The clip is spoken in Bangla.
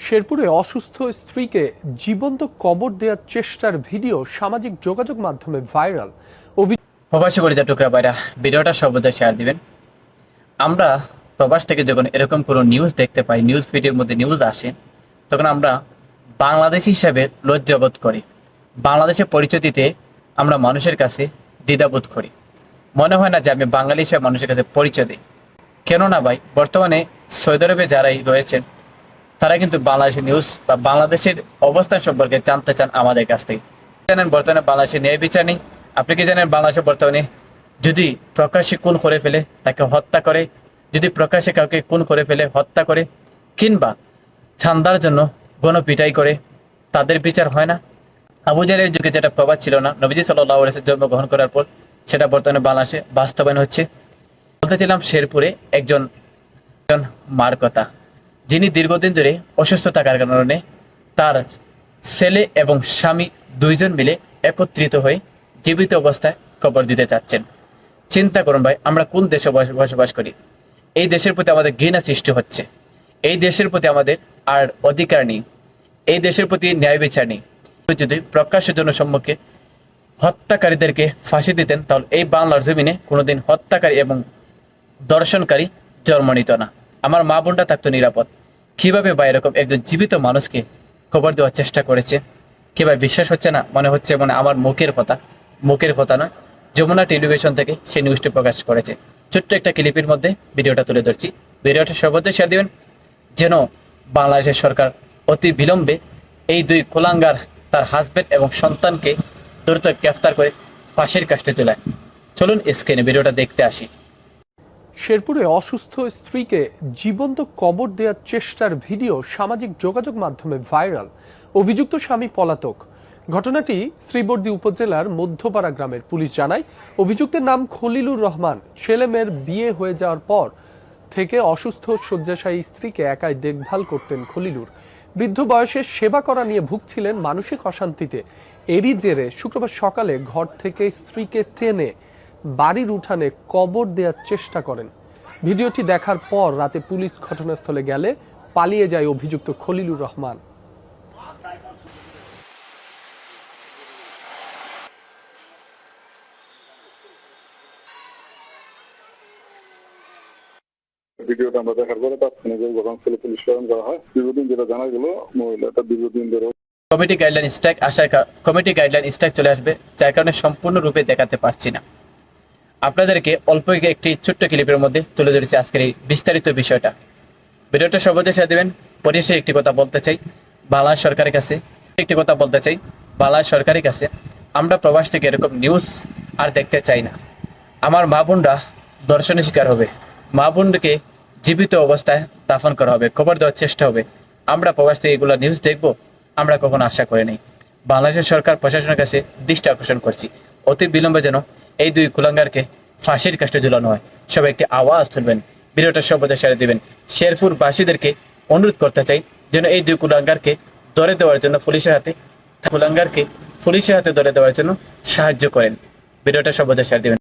শেরপুরে অসুস্থ স্ত্রীকে জীবন্ত কবর দেওয়ার চেষ্টার ভিডিও সামাজিক যোগাযোগ মাধ্যমে ভাইরাল। প্রবাসী কলিজা টুকরা ভাইরা, ভিডিওটা সর্বদা শেয়ার দিবেন। আমরা প্রবাস থেকে যখন এরকম কোনো নিউজ দেখতে পাই, নিউজ ফিডের মধ্যে নিউজ আসে, তখন আমরা বাংলাদেশি হিসাবে লজ্জাবোধ করি। বাংলাদেশের পরিচয় দিতে আমরা মানুষের কাছে দ্বিধাবোধ করি। মনে হয় না যে আমি বাঙালি হিসেবে মানুষের কাছে পরিচয় দিই। কেননা ভাই, বর্তমানে সৌদি আরবে যারাই রয়েছেন তারা কিন্তু বাংলাদেশের নিউজ বা বাংলাদেশের অবস্থান সম্পর্কে জানতে চান আমাদের কাছ থেকে। জানেন বর্তমানে বাংলাদেশে ন্যায় বিচার নেই। আপনি কি জানেন বাংলাদেশে বর্তমানে যদি প্রকাশ্যে খুন করে ফেলে তাকে হত্যা করে, যদি প্রকাশ্যে কাউকে খুন করে ফেলে হত্যা করে, কিংবা ছান্দার জন্য গণপিটাই করে, তাদের বিচার হয় না। আবু জাহেলের যুগে যেটা প্রবাদ ছিল না, নবীজি সাল্লাল্লাহু আলাইহি ওয়াসাল্লাম জন্মগ্রহণ করার পর সেটা বর্তমানে বাংলাদেশে বাস্তবায়ন হচ্ছে। বলতেছিলাম শেরপুরে একজন মার কথা, যিনি দীর্ঘদিন ধরে অসুস্থ থাকার কারণে তার ছেলে এবং স্বামী দুইজন মিলে একত্রিত হয়ে জীবিত অবস্থায় কবর দিতে চাচ্ছেন। চিন্তা করুন ভাই, আমরা কোন দেশে বসবাস করি? এই দেশের প্রতি আমাদের ঘৃণা সৃষ্টি হচ্ছে। এই দেশের প্রতি আমাদের আর অধিকার নেই। এই দেশের প্রতি ন্যায় বিচার নেই। যদি প্রকাশ্য জনসম্মুখে হত্যাকারীদেরকে ফাঁসি দিতেন, তাহলে এই বাংলার জমিনে কোনোদিন হত্যাকারী এবং দর্শনকারী জন্ম নিত না। আমার মা বোনটা থাকতো নিরাপদ। কিভাবে বা এরকম একজন জীবিত মানুষকে খবর দেওয়ার চেষ্টা করেছে? কিভাবে বিশ্বাস হচ্ছে না? মনে হচ্ছে আমার মুখের কথা নয়, যমুনা টেলিভিশন থেকে সেই নিউজটি প্রকাশ করেছে। ছোট্ট একটা ক্লিপের মধ্যে ভিডিওটা তুলে ধরছি। ভিডিওটা সর্বদা শেয়ার দেবেন, যেন বাংলাদেশের সরকার অতি বিলম্বে এই দুই কুলাঙ্গার, তার হাজবেন্ড এবং সন্তানকে দ্রুত গ্রেফতার করে ফাঁসির কাস্টে তোলায়। চলুন স্ক্রিনে ভিডিওটা দেখতে আসি। শেরপুরে অসুস্থ স্ত্রীকে জীবন্ত কবর দেওয়ার চেষ্টার ভিডিও সামাজিক যোগাযোগ মাধ্যমে ভাইরাল। অভিযুক্ত স্বামী পলাতক। ঘটনাটি শ্রীবর্দী উপজেলার মধ্যপাড়া গ্রামের। পুলিশ জানায়, অভিযুক্তের নাম খলিলুর রহমান। ছেলেমেয়ের বিয়ে হয়ে যাওয়ার পর থেকে অসুস্থ শয্যাশায়ী স্ত্রীকে একাই দেখভাল করতেন খলিলুর। বৃদ্ধ বয়সে সেবা করা নিয়ে ভুগছিলেন মানসিক অশান্তিতে। এরই জেরে শুক্রবার সকালে ঘর থেকে স্ত্রীকে টেনে বাড়ির উঠানে কবর দেওয়ার চেষ্টা করেন। ভিডিওটি দেখার পর রাতে পুলিশ ঘটনাস্থলে গেলে পালিয়ে যায় অভিযুক্ত খলিলুর রহমান। ভিডিওটা আমরা দেখার পরে তাৎক্ষণিক ঘটনাস্থলে পুলিশ প্রেরণ করা হয়। দীর্ঘদিন যেটা জানা গেল, মহিলাটা দীর্ঘদিন ধরে কমিটি গাইডলাইন স্ট্রাইক চলে আসবে, যার কারণে সম্পূর্ণরূপে দেখাতে পারছি না। আপনাদেরকে অল্প একটি ছোট্ট ক্লিপের মধ্যে তুলে ধরেছি আজকের এই বিস্তারিত বিষয়টা। ভিডিওটা সর্বদা শেয়ার দেবেন। পরিশেষে একটি কথা বলতে চাই বাংলাদেশ সরকারের কাছে, আমরা প্রবাস থেকে এরকম নিউজ আর দেখতে চাই না। আমার মা বোনরা ধর্ষণের শিকার হবে, মা বোনকে জীবিত অবস্থায় দাফন করা হবে, খবর দেওয়ার চেষ্টা হবে। আমরা প্রবাস থেকে এগুলো নিউজ দেখবো আমরা কখনো আশা করি নাই। বাংলাদেশের সরকার প্রশাসনের কাছে দৃষ্টি আকর্ষণ করছি, অতি বিলম্বে যেন এই দুই কুলাঙ্গারকে ফাঁসির কাস্টে ঝুলানো হয়। সবাই একটি আওয়াজ তুলবেন, ভিডিওটা সর্বদা শেয়ার দিবেন। শেরপুর বাসীদেরকে অনুরোধ করতে চাই যেন এই দুই কুলাঙ্গারকে ধরে দেওয়ার জন্য পুলিশের হাতে ধরে দেওয়ার জন্য সাহায্য করেন। ভিডিওটা সর্বদা শেয়ার দিবেন।